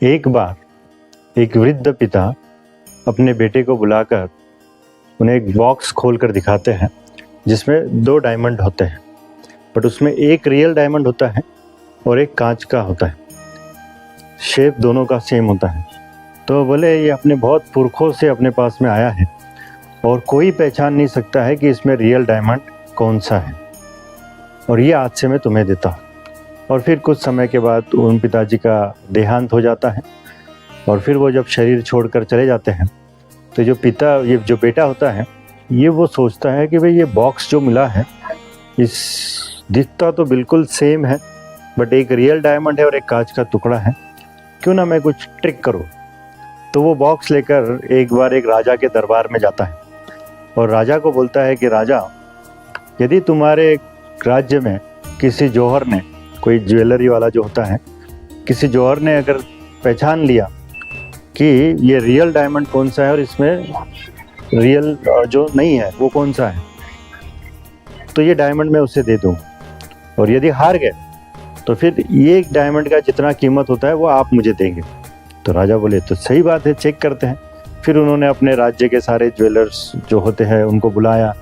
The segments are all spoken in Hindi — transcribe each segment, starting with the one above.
एक बार एक वृद्ध पिता अपने बेटे को बुलाकर उन्हें एक बॉक्स खोलकर दिखाते हैं जिसमें 2 डायमंड होते हैं, बट उसमें एक रियल डायमंड होता है और एक कांच का होता है। शेप दोनों का सेम होता है। तो बोले ये अपने बहुत पुरखों से अपने पास में आया है और कोई पहचान नहीं सकता है कि इसमें रियल डायमंड कौन सा है, और ये आज से मैं तुम्हें देता हूँ। और फिर कुछ समय के बाद उन पिताजी का देहांत हो जाता है और फिर वो जब शरीर छोड़कर चले जाते हैं तो ये जो बेटा होता है ये वो सोचता है कि भाई ये बॉक्स जो मिला है इस दिखता तो बिल्कुल सेम है, बट एक रियल डायमंड है और एक कांच का टुकड़ा है, क्यों ना मैं कुछ ट्रिक करूँ। तो वो बॉक्स लेकर एक बार एक राजा के दरबार में जाता है और राजा को बोलता है कि राजा, यदि तुम्हारे राज्य में किसी जौहर ने, कोई ज्वेलरी वाला जो होता है, किसी जौहर ने अगर पहचान लिया कि ये रियल डायमंड कौन सा है और इसमें रियल जो नहीं है वो कौन सा है, तो ये डायमंड मैं उसे दे दूँ, और यदि हार गए तो फिर ये एक डायमंड का जितना कीमत होता है वो आप मुझे देंगे। तो राजा बोले तो सही बात है, चेक करते हैं। फिर उन्होंने अपने राज्य के सारे ज्वेलर्स जो होते हैं उनको बुलाया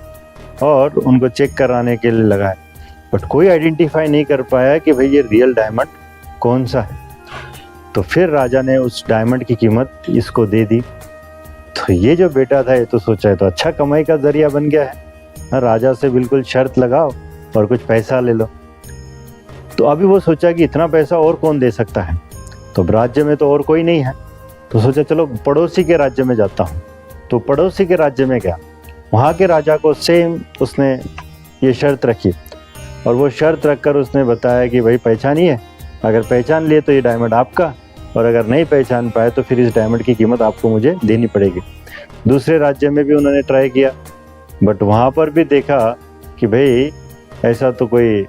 और उनको चेक कराने के लिए लगाया, बट कोई आइडेंटिफाई नहीं कर पाया कि भाई ये रियल डायमंड कौन सा है। तो फिर राजा ने उस डायमंड की कीमत इसको दे दी। तो ये जो बेटा था ये तो सोचा है तो अच्छा कमाई का जरिया बन गया है, राजा से बिल्कुल शर्त लगाओ और कुछ पैसा ले लो। तो अभी वो सोचा कि इतना पैसा और कौन दे सकता है, तो राज्य में तो और कोई नहीं है, तो सोचा चलो पड़ोसी के राज्य में जाता हूँ। तो पड़ोसी के राज्य में गया, वहाँ के राजा को सेम उसने ये शर्त रखी और वो शर्त रखकर उसने बताया कि भाई पहचानिए, अगर पहचान लिए तो ये डायमंड आपका, और अगर नहीं पहचान पाए तो फिर इस डायमंड की कीमत आपको मुझे देनी पड़ेगी। दूसरे राज्य में भी उन्होंने ट्राई किया, बट वहाँ पर भी देखा कि भाई ऐसा तो कोई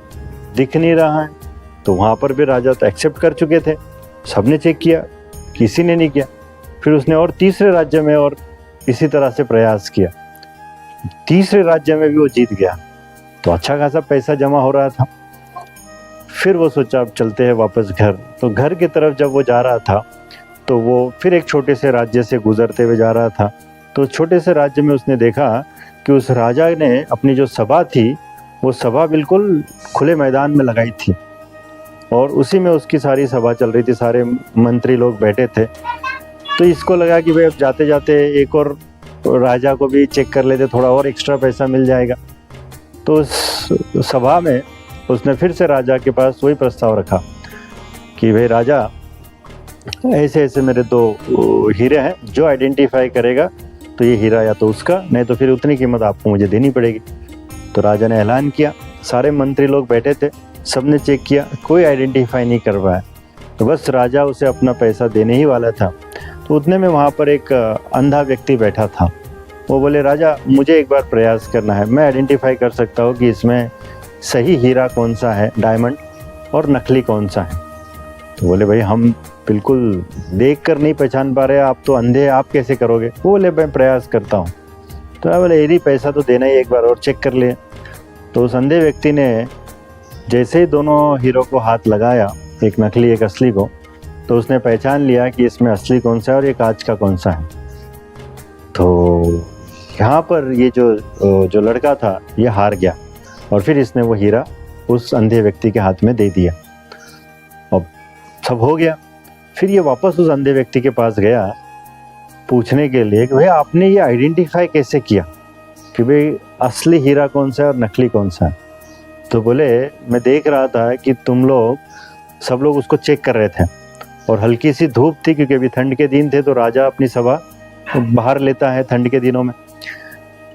दिख नहीं रहा है, तो वहाँ पर भी राजा तो एक्सेप्ट कर चुके थे, सबने चेक किया, किसी ने नहीं किया। फिर उसने और तीसरे राज्य में और इसी तरह से प्रयास किया, तीसरे राज्य में भी वो जीत गया, तो अच्छा खासा पैसा जमा हो रहा था। फिर वो सोचा अब चलते हैं वापस घर। तो घर की तरफ जब वो जा रहा था तो वो फिर एक छोटे से राज्य से गुजरते हुए जा रहा था। तो छोटे से राज्य में उसने देखा कि उस राजा ने अपनी जो सभा थी वो सभा बिल्कुल खुले मैदान में लगाई थी और उसी में उसकी सारी सभा चल रही थी, सारे मंत्री लोग बैठे थे। तो इसको लगा कि भाई अब जाते जाते एक और राजा को भी चेक कर लेते, थोड़ा और एक्स्ट्रा पैसा मिल जाएगा। तो उस सभा में उसने फिर से राजा के पास वही प्रस्ताव रखा कि भाई राजा, ऐसे ऐसे मेरे 2 हीरे हैं, जो आइडेंटिफाई करेगा तो ये हीरा या तो उसका, नहीं तो फिर उतनी कीमत आपको मुझे देनी पड़ेगी। तो राजा ने ऐलान किया, सारे मंत्री लोग बैठे थे, सबने चेक किया, कोई आइडेंटिफाई नहीं कर पाया। तो बस राजा उसे अपना पैसा देने ही वाला था, तो उतने में वहाँ पर एक अंधा व्यक्ति बैठा था। वो बोले राजा, मुझे एक बार प्रयास करना है, मैं आइडेंटिफाई कर सकता हूँ कि इसमें सही हीरा कौन सा है, डायमंड, और नकली कौन सा है। तो बोले भाई हम बिल्कुल देख कर नहीं पहचान पा रहे, आप तो अंधे, आप कैसे करोगे। वो बोले मैं प्रयास करता हूँ। तो बोले यदि पैसा तो देना ही, एक बार और चेक कर लिए। तो उस अंधे व्यक्ति ने जैसे ही दोनों हीरो को हाथ लगाया, एक नकली एक असली को, तो उसने पहचान लिया कि इसमें असली कौन सा है और ये कांच का कौन सा है। तो यहाँ पर ये जो लड़का था ये हार गया और फिर इसने वो हीरा उस अंधे व्यक्ति के हाथ में दे दिया। अब सब हो गया। फिर ये वापस उस अंधे व्यक्ति के पास गया पूछने के लिए कि भाई आपने ये आइडेंटिफाई कैसे किया कि भाई असली हीरा कौन सा है और नकली कौन सा है। तो बोले मैं देख रहा था कि सब लोग उसको चेक कर रहे थे और हल्की सी धूप थी, क्योंकि अभी ठंड के दिन थे, तो राजा अपनी सभा बाहर लेता है ठंड के दिनों में।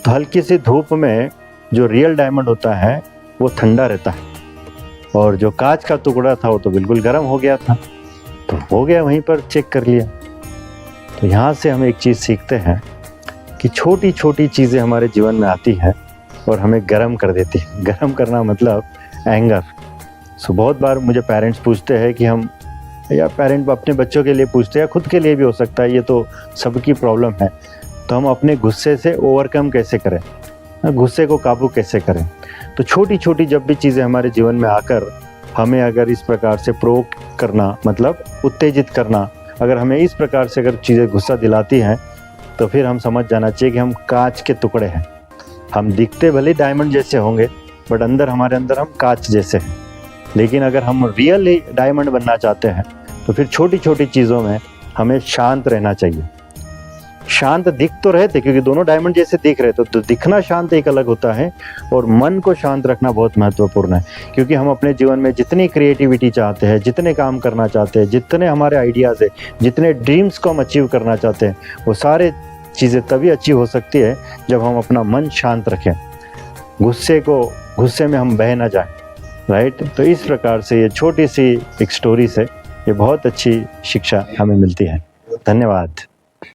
तो हल्की सी धूप में जो रियल डायमंड होता है वो ठंडा रहता है और जो कांच का टुकड़ा था वो तो बिल्कुल गर्म हो गया था। तो हो गया, वहीं पर चेक कर लिया। तो यहाँ से हम एक चीज़ सीखते हैं कि छोटी छोटी चीज़ें हमारे जीवन में आती हैं और हमें गर्म कर देती है। गर्म करना मतलब एंगर। सो बहुत बार मुझे पेरेंट्स पूछते हैं कि हम, या पेरेंट अपने बच्चों के लिए पूछते हैं, खुद के लिए भी हो सकता है, ये तो सबकी प्रॉब्लम है, तो हम अपने गुस्से से ओवरकम कैसे करें, गुस्से को काबू कैसे करें। तो छोटी छोटी जब भी चीज़ें हमारे जीवन में आकर हमें अगर इस प्रकार से प्रोवोक करना, मतलब उत्तेजित करना, अगर हमें इस प्रकार से अगर चीज़ें गुस्सा दिलाती हैं तो फिर हम समझ जाना चाहिए कि हम कांच के टुकड़े हैं। हम दिखते भले डायमंड जैसे होंगे बट अंदर हमारे अंदर हम कांच जैसे हैं। लेकिन अगर हम रियली डायमंड बनना चाहते हैं तो फिर छोटी छोटी चीज़ों में हमें शांत रहना चाहिए। शांत दिख तो रहे थे क्योंकि दोनों डायमंड जैसे दिख रहे थे, तो दिखना शांत एक अलग होता है और मन को शांत रखना बहुत महत्वपूर्ण है। क्योंकि हम अपने जीवन में जितनी क्रिएटिविटी चाहते हैं, जितने काम करना चाहते हैं, जितने हमारे आइडियाज़ है, जितने ड्रीम्स को हम अचीव करना चाहते हैं, वो सारे चीज़ें तभी अचीव हो सकती है जब हम अपना मन शांत रखें, गुस्से में हम बह ना जाएं, राइट। तो इस प्रकार से ये छोटी सी एक स्टोरी से ये बहुत अच्छी शिक्षा हमें मिलती है। धन्यवाद।